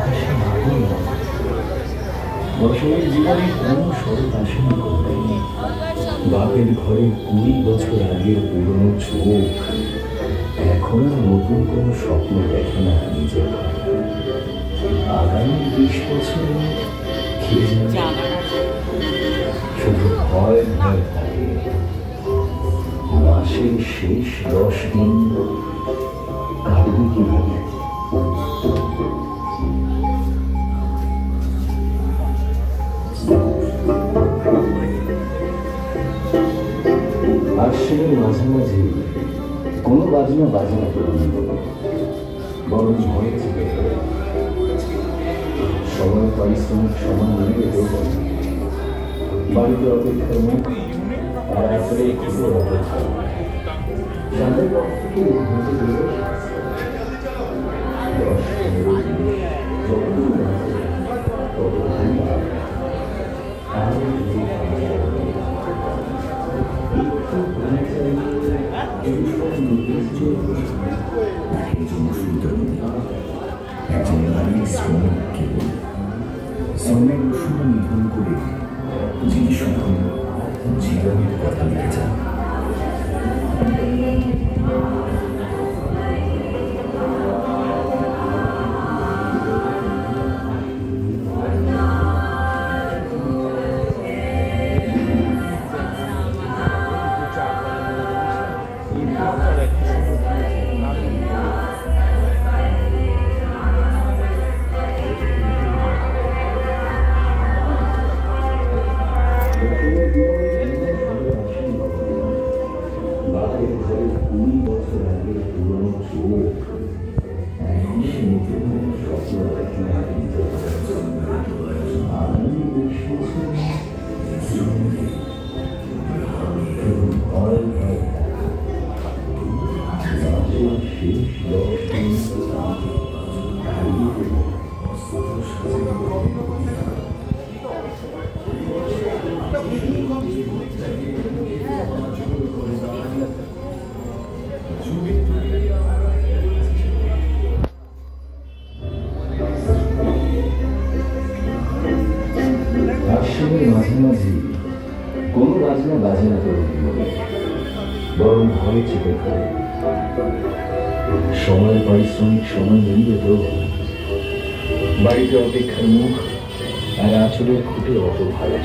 আকাশে আগুন। বছরের জীবনে কোনো শরৎ আসেনি কোথায়। বাপের ঘরে 20 বছর আগের পুরনো চোখ এখন আর নতুন কোনো স্বপ্ন দেখে না নিজের ঘরে। আগামী 20 বছরে কে জানে, শুধু ভয় ভয় থাকে। মাসের শেষ 10 দিন কাটবে কিভাবে। আশ্বিনের মাঝামাঝি কোনো বাজনা বাজে না তরুণ, বরং ভয়ে চেপে ধরে। সময় পারিশ্রমিক সমান মিলে দেব বাড়িতে অপেক্ষার মুখ আর আসলে খুবই অপেক্ষা। যাদের পক্ষ থেকে উন্নতি দিল 10-15 দিন যতদিন আছে ততদিন আর একজন নারী শ্রমিককে শ্রমের ওষুধ নিধন করে যিনি শুধু জীবনের কথা লিখেছেন। বাপের ঘরে 20 বছর আগের পুরনো চোখ এখন নতুন স্বপ্ন দেখে না নিজের আগামী 20 বছর ভয় ভয় মাসের শেষ 10 দিন আশ্বিনের মাঝামাঝি কোনো বাজনা বাজে না তরুণ, বরং ভয়ে চেপে ধরে। সময় পারিশ্রমিক সমান মিলবে তো বাড়িতে অপেক্ষার মুখ আর আঁচলের খুঁটে অত ভালো।